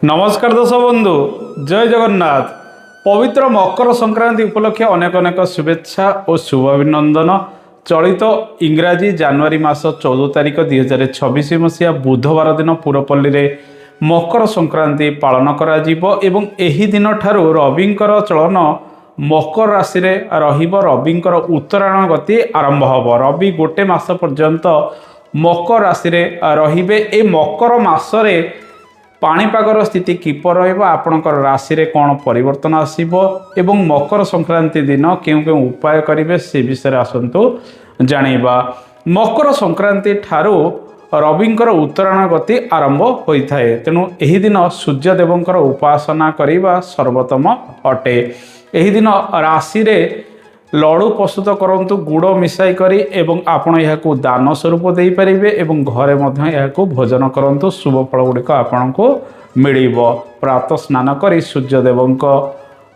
नमस्कार दर्शक बंधु जय जगन्नाथ। पवित्र मकर संक्रांति उपलक्षे अनेक अनेक शुभेच्छा और शुभ अभिनंदन। चलित इंग्राजी जनवरी मास 14 तारिख 2026 मसीहा बुधवार दिन पुरपल्ली रे मकर संक्रांति पालन करा जीवो एवं एही दिन ठारू रविंकर चलन मकर राशि रे रहिबो। रविंकर उत्तरायण गति आरंभ हबो। रवि गोटे मास पर्यंत मकर राशि रे रहिबे। ए मकर मासरे पाणीपागर स्थिति किपर रहिबो, आपणकर राशि रे कौन परिवर्तन आसीबो एवं मकर संक्रांति दिन केउ केउ उपाय करिवे से विषय आसंतु जानिबा। मकर संक्रांति ठारू रविंकर उत्तरायण गति आरंभ होइथाए, तेणु एही दिन सूर्य देवंकर उपासना करिबा सर्वोत्तम अटे। एही दिन राशि रे लड़ू प्रस्तुत करंतु गुड़ मिसाई करी एवं आपण यहाकू दान स्वरूप दे परिबे एवं घरे मध्य यहाकू भोजन करंतु। शुभ फल गुड़िक आपणको मिलिबो। प्रातः स्नान करी सूर्य देवंक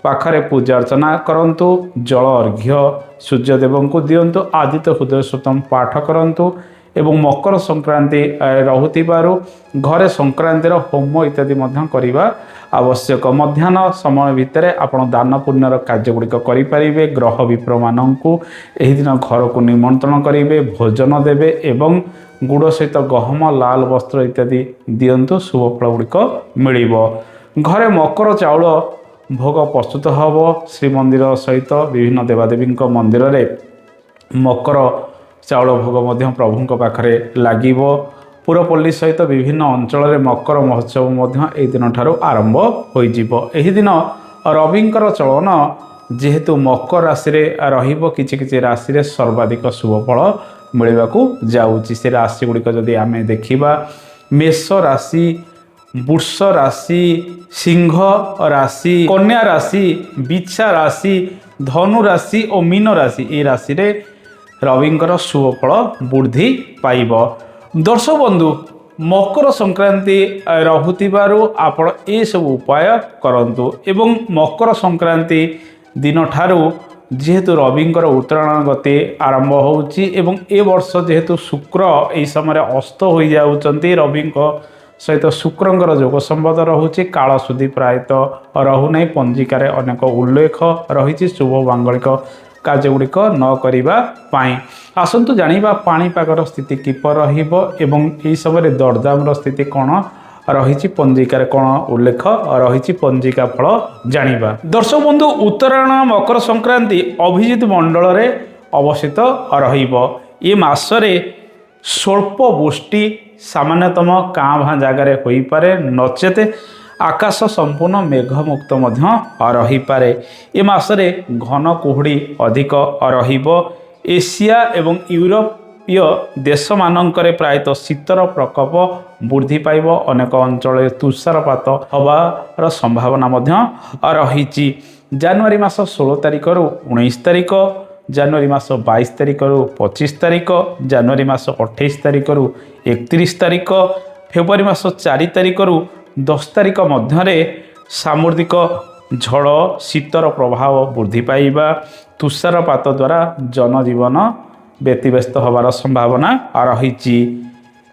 पाखरे पूजा अर्चना करंतु। जल अर्घ्य सूर्य देवंकु दियंतु। आदित्य हृदय सूतम पाठ करंतु एवं मकर संक्रांति रहुतिबारु घरे संक्रांतिर होम इत्यादि मध्य करिबा आवश्यक। मध्याह्न समय भितर आपण दान पुण्यर कार्य गुड़िक करें। ग्रह विप्र मानू एही दिन घर को निमंत्रण करेंगे, भोजन देवे एवं गुड़ सहित गहम लाल वस्त्र इत्यादि दियंतु। शुभ फल गुड़िक मिलिबो। घरे मकर चाउल भोग प्रस्तुत हब। श्रीमंदिर सहित विभिन्न देवादेवी मंदिर रे मकर चाउल भोग मध्य प्रभु पाखरे लागिबो। पुरपल्ली सहित विभिन्न अंचल में मकर महोत्सव मध्य एही दिन ठारू आरंभ होइजिबो। एही दिन रविंकर चलन जेहेतु मकर राशि रे रहिबो, किछि किछि राशि रे सर्वाधिक शुभ फल मिलिबाकू जाउची। से राशि गुड़िक जदि आमे देखिबा, मेष राशि, वृष राशि, सिंह राशि, कन्या राशि, बिच्छा राशि, धनु राशि और मीन राशि, ए राशि रे रविंकर शुभ फल वृद्धि पाइब। दर्शक बंधु, मकर संक्रांति रहुतिबारु आपण ए सब उपाय करंतु एवं मकर संक्रांति दिन ठारू जेहेतु रविंकर उत्तरायण गति आरंभ होउची एवं ए वर्ष जेहेतु शुक्र एही समय अस्त हो जाउचंती, रविंक सहित शुक्रंकर जोग संबंध रहुची। काल सुधी प्रायतः रहुनै। पंजिकार अनेक उल्लेख रही शुभ मांगलिक कार्य गुड़िक न करिबा पाई। आसंतु जानिबा पाणीपागर स्थिति किपर रहिबो एवं एही समय दरदाम स्थिति कौन रही, पंजिकार कौन उल्लेख रही, पंजिका फल जानिबा। दर्शक बंधु, उत्तरायण मकर संक्रांति अभिजित मंडल रे अवस्थित रहिबो। ए मासरे स्वल्प वृष्टि सामान्यतम काँ भाँ जगार होई पारे, नचेत आकाश संपूर्ण मेघमुक्त रही पारे। ए मासरे घन कुहुड़ी अधिक रहिबो। एशिया एवं यूरोपीय देश मानकरे प्रायतः शीतर प्रकोप वृद्धि पाइब। अनेक अंचल तुषारपात हबार संभावना रही। जनवरी मास 16 तारिख रु 19 तारिख, जनवरी मास 22 तारिख रु 25 तारिख, जनवरी मास 28 तारिख रु 31 तारिख, फेब्रुआरी मास 4 तारिख रु 10 तारिख मध्य सामुद्रिक झड़ शीतर प्रभाव वृद्धि पाइबा। तुषारपात द्वारा जनजीवन व्यतिव्यस्त होबार संभावना रही।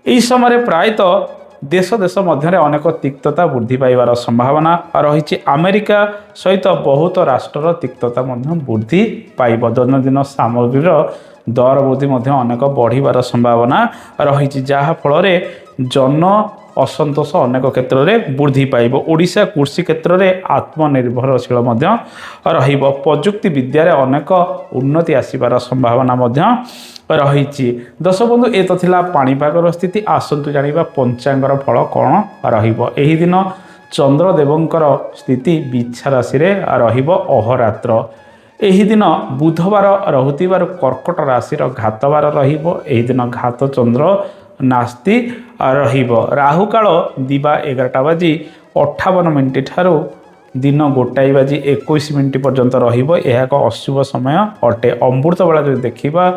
यही समय प्रायतः देश देश मध्य अनेक तिक्तता वृद्धि पाइबार संभावना रही। अमेरिका सहित बहुत राष्ट्र तिक्तता वृद्धि पाइब। दैनंदिन सामग्रीर दर वृद्धि अनेक बढ़िबार संभावना रही, जहा फल जन असंतोष अनेक क्षेत्र में वृद्धि पाइब। ओडिशा कृषि क्षेत्र में आत्मनिर्भरशील रहिबो। प्रजुक्ति विद्या अनेक उन्नति आसिबार संभावना रही। दर्शक बंधु, ए तो थिला पाणीपागर स्थिति। आसंतु जानिबा पंचांगर फल कौन रहिबो। एही दिन चंद्रदेवंकर स्थिति बिच्छा राशि रे रहिबो अहोरात्र। एही दिन बुधवार रहुतिबार कर्कट राशि घातवार रहिबो। एही दिन घात चंद्र नास्ति रहिबो। राहु काल दिवा 11:58 ठारू दिन 1:21 पर्यंत रहिबो। यह एक अशुभ समय अटे। अमृत बेला जो देखिबा,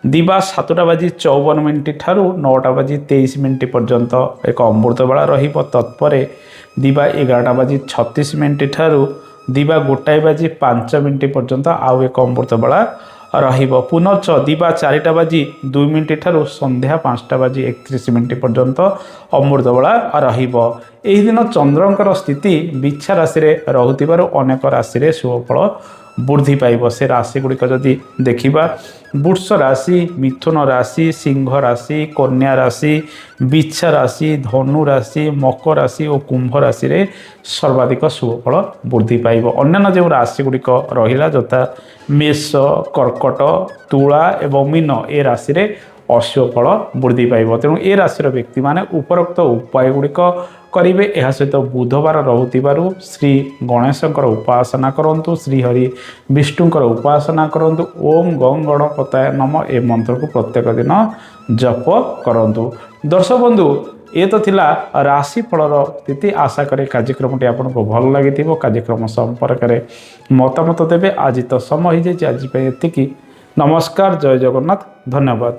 दिवा 7:54 ठारू 9:23 पर्यंत एक अमृत बेला रहिबो। तत्परे दिवा 11:36 ठारू दिवा 1:05 पर्यंत आउ एक अमृत बेला ରହିବ। ପୁନଶ୍ଚ ଦିବା 4ଟା ବାଜି 2 ମିନିଟ୍ ଠାରୁ ସନ୍ଧ୍ୟା 5ଟା ବାଜି 31 ମିନିଟ୍ ପର୍ଯ୍ୟନ୍ତ ଅମୃତ ବେଳା ରହିବ। ଏହି ଦିନ ଚନ୍ଦ୍ରଙ୍କର ସ୍ଥିତି ବିଛା ରାଶିରେ ରହୁଥିବାରୁ ଅନେକ ରାଶିରେ ଶୁଭଫଳ ବୃଦ୍ଧି ପାଇବ। ସେ ରାଶି ଗୁଡ଼ିକ ଯଦି ଦେଖିବା, ବୃଷ ରାଶି, ମିଥୁନ ରାଶି, ସିଂହ ରାଶି, କନ୍ୟା ରାଶି, ବିଛା ରାଶି, ଧନୁ ରାଶି, ମକର ରାଶି ଓ କୁମ୍ଭ ରାଶିରେ ସର୍ବାଧିକ ଶୁଭଫଳ ବୃଦ୍ଧି ପାଇବ। ଅନ୍ୟାନ୍ୟ ଯେଉଁ ରାଶି ଗୁଡ଼ିକ ରହିଲା ଯଥା ମେଷ, କର୍କଟ, ତୁଳା ଏବଂ ମୀନ ଏ ରାଶିରେ ଅଶୁଭ ଫଳ ବୃଦ୍ଧି ପାଇବ। ତେଣୁ ଏ ରାଶିର ବ୍ୟକ୍ତିମାନେ ଉପରୋକ୍ତ ଉପାୟ ଗୁଡ଼ିକ କରିବେ। ଏହା ସହିତ ବୁଧବାର ରହୁଥିବାରୁ ଶ୍ରୀ ଗଣେଶଙ୍କର ଉପାସନା କରନ୍ତୁ, ଶ୍ରୀ ହରି ବିଷ୍ଣୁଙ୍କର ଉପାସନା କରନ୍ତୁ। ଓମ୍ ଗଂ ଗଣପତାୟ ନମ ଏ ମନ୍ତ୍ରକୁ ପ୍ରତ୍ୟେକ ଦିନ ଜପ କରନ୍ତୁ। ଦର୍ଶକ ବନ୍ଧୁ, ଏ ତ ଥିଲା ରାଶିଫଳର ସ୍ଥିତି। ଆଶା କରେ କାର୍ଯ୍ୟକ୍ରମଟି ଆପଣଙ୍କୁ ଭଲ ଲାଗିଥିବ। କାର୍ଯ୍ୟକ୍ରମ ସମ୍ପର୍କରେ ମତାମତ ଦେବେ। ଆଜି ତ ସମୟ ହୋଇଯାଇଛି, ଆଜି ପାଇଁ ଏତିକି। ନମସ୍କାର, ଜୟ ଜଗନ୍ନାଥ, ଧନ୍ୟବାଦ।